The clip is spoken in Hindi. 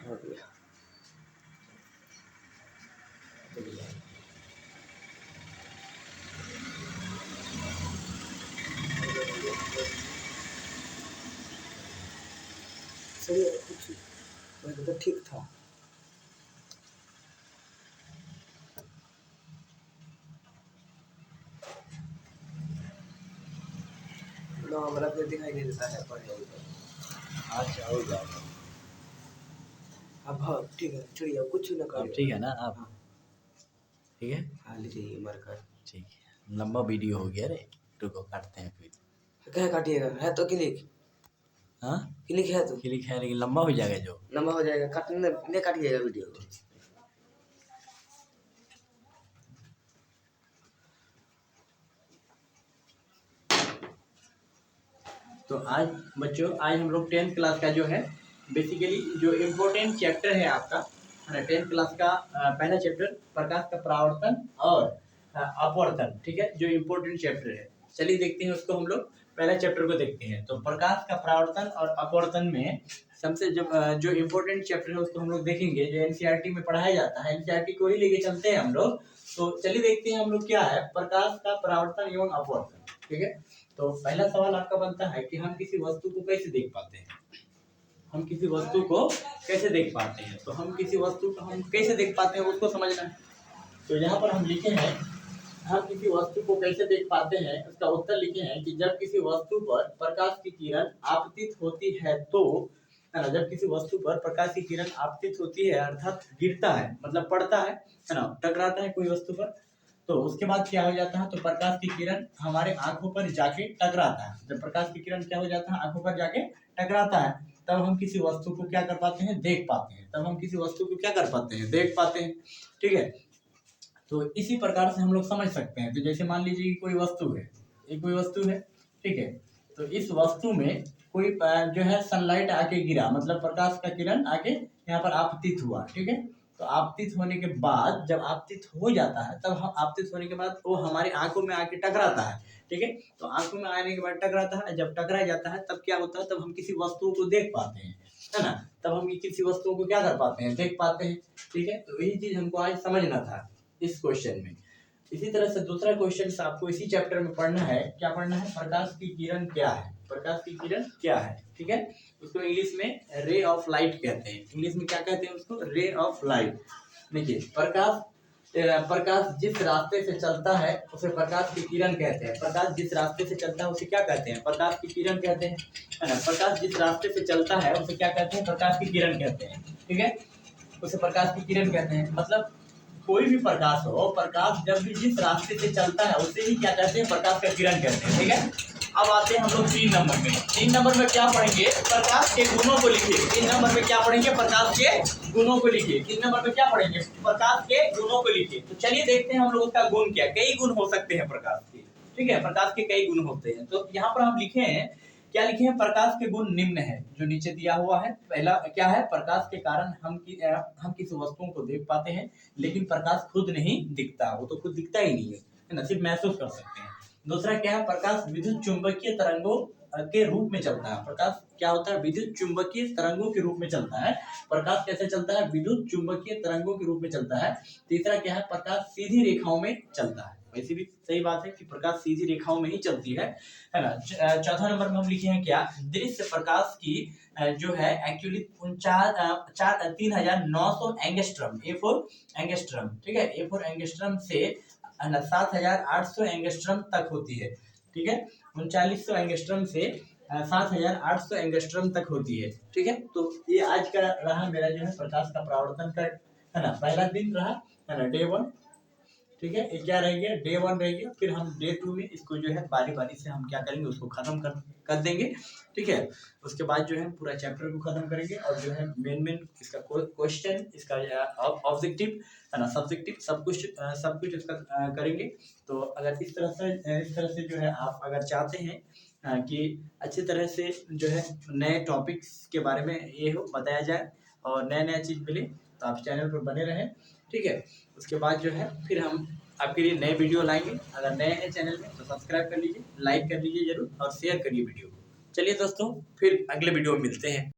हो गया। सही है, कुछ पहले तो ठीक था। लो हमारा फिर दिखाई नहीं देता है पर अच्छा हो जाएगा। अब हाँ ठीक है, चलिए अब कुछ ना अब करिए। ठीक है ना आप? हाँ ठीक है, हाँ, लीजिए मार्कर। ठीक है। लंबा वीडियो हो गया रे, रुको काटते हैं फिर। क्या काटिएगा? है तो क्लिक, हाँ क्लिक है तो क्लिक है लेकिन लंबा हो जाएगा जो। लंबा हो जाएगा, काटने नहीं काटिएगा वीडियो को। तो आज बच्चों, आज हम लोग 10th क्लास का जो है बेसिकली जो इम्पोर्टेंट चैप्टर है आपका, है ना, 10th क्लास का पहला चैप्टर प्रकाश का परावर्तन और अपवर्तन, ठीक है, जो इम्पोर्टेंट चैप्टर है। चलिए देखते हैं उसको, हम लोग पहला चैप्टर को देखते हैं। तो प्रकाश का परावर्तन और अपवर्तन में सबसे जो इम्पोर्टेंट चैप्टर है उसको हम लोग देखेंगे, जो एनसीईआरटी में पढ़ाया जाता है, एनसीईआरटी को ही लेके चलते हैं हम लोग। तो चलिए देखते हैं हम लोग क्या है प्रकाश का परावर्तन एवं अपवर्तन, ठीक है। तो पहला सवाल आपका बनता है कि हम किसी वस्तु को कैसे देख पाते हैं। हम किसी वस्तु को कैसे देख पाते हैं, तो हम किसी वस्तु को हम कैसे देख पाते हैं उसको समझना है। तो यहाँ पर हम लिखे हैं हम किसी वस्तु को कैसे देख पाते हैं, उसका उत्तर लिखे हैं कि जब किसी वस्तु पर प्रकाश की किरण आपतित होती है तो, है ना, जब किसी वस्तु पर प्रकाश की किरण आपतित होती है अर्थात गिरता है, मतलब पड़ता है ना, टकराता है कोई वस्तु पर, तो उसके बाद क्या हो जाता है, तो प्रकाश की किरण हमारे आंखों पर जाके टकराता है। जब प्रकाश की किरण क्या हो जाता है, आंखों पर जाके टकराता है, तब हम किसी वस्तु को क्या कर पाते हैं, देख पाते हैं। तब हम किसी वस्तु को क्या कर पाते हैं, देख पाते हैं, ठीक है। तो इसी प्रकार से हम लोग समझ सकते हैं। तो जैसे मान लीजिए कि कोई वस्तु है, एक कोई वस्तु है, ठीक है, तो इस वस्तु में कोई जो है सनलाइट आके गिरा, मतलब प्रकाश का किरण आके यहाँ पर आपतित हुआ, ठीक है। तो आपतित होने के बाद, जब आपतित हो जाता है, तब हम आपतित होने के बाद वो हमारी आंखों में आके टकराता है, ठीक है। तो आंखों में आने के बाद टकराता है, जब टकरा जाता है तब क्या होता है, तब हम किसी वस्तु को देख पाते हैं, है ना। तब हम किसी वस्तु को क्या कर पाते हैं, देख पाते हैं, ठीक है। तो यही चीज हमको आज समझना था इस क्वेश्चन में। इसी तरह से दूसरा क्वेश्चन आपको इसी चैप्टर में पढ़ना है। क्या पढ़ना है, प्रकाश की किरण क्या है, प्रकाश की किरण क्या है, ठीक है। उसको इंग्लिश में रे ऑफ लाइट कहते हैं। इंग्लिश में क्या कहते हैं उसको, रे ऑफ लाइट। देखिए प्रकाश जिस रास्ते से चलता है उसे प्रकाश की किरण कहते हैं। प्रकाश जिस रास्ते से चलता है उसे क्या कहते हैं, प्रकाश की किरण कहते हैं, है ना। प्रकाश जिस रास्ते से चलता है उसे क्या कहते हैं, प्रकाश की किरण कहते हैं, ठीक है। उसे प्रकाश की किरण कहते हैं। मतलब कोई भी प्रकाश हो, प्रकाश जब भी जिस रास्ते से चलता है उसे ही क्या कहते हैं, प्रकाश का किरण कहते हैं, ठीक है। अब आते हैं हम लोग 3 नंबर में। 3 नंबर में क्या पढ़ेंगे, प्रकाश के गुणों को लिखिए। 3 नंबर में क्या पढ़ेंगे, प्रकाश के गुणों को लिखिए। 3 नंबर में क्या पढ़ेंगे, प्रकाश के गुणों को लिखिए। तो चलिए देखते हैं हम लोग उसका गुण क्या, कई गुण हो सकते हैं प्रकाश के, ठीक है, प्रकाश के कई गुण होते हैं। तो यहाँ पर हम लिखे हैं, क्या लिखे हैं, प्रकाश के गुण निम्न है, जो नीचे दिया हुआ है। पहला क्या है, प्रकाश के कारण हम किसी वस्तुओं को देख पाते हैं, लेकिन प्रकाश खुद नहीं दिखता, वो तो खुद दिखता ही नहीं है ना, सिर्फ महसूस कर सकते हैं। दूसरा क्या है, प्रकाश विद्युत चुंबकीय तरंगों के रूप में चलता है। प्रकाश क्या होता है, विद्युत चुंबकीय तरंगों के रूप में चलता है। प्रकाश कैसे चलता है, विद्युत चुंबकीय तरंगों के रूप में चलता है। तीसरा क्या है, प्रकाश सीधी रेखाओं में चलता है। वैसे भी सही बात है कि प्रकाश सीधी रेखाओं में ही चलती है ना। चौथा नंबर में हम लिखे हैं क्या, दृश्य प्रकाश की जो है एक्चुअली 3900 एंगस्ट्रम, A4 एंगस्ट्रम, ठीक है, A4 एंगस्ट्रम से 7800 एंगस्ट्रम तक होती है, ठीक है। 3900 एंगस्ट्रम से 7800 एंगस्ट्रम तक होती है, ठीक है। तो ये आज का रहा मेरा जो है प्रकाश का परावर्तन का, है ना, पहला दिन रहा, है ना, डे 1, ठीक है। ये क्या रह गया, डे 1 रह गया। फिर हम डे 2 में इसको जो है बारी बारी से हम क्या करेंगे, उसको खत्म कर देंगे, ठीक है। उसके बाद जो है पूरा चैप्टर को खत्म करेंगे और जो है मेन इसका क्वेश्चन, इसका ऑब्जेक्टिव, है ना, सब्जेक्टिव, सब कुछ इसका करेंगे। तो अगर इस तरह से जो है आप अगर चाहते हैं कि अच्छी तरह से जो है नए टॉपिक्स के बारे में ये हो बताया जाए और नया चीज़ मिले, तो आप चैनल पर बने रहें, ठीक है। उसके बाद जो है फिर हम आपके लिए नए वीडियो लाएंगे। अगर नए हैं चैनल में तो सब्सक्राइब कर लीजिए, लाइक कर लीजिए जरूर और शेयर करिए वीडियो को। चलिए दोस्तों, फिर अगले वीडियो में मिलते हैं।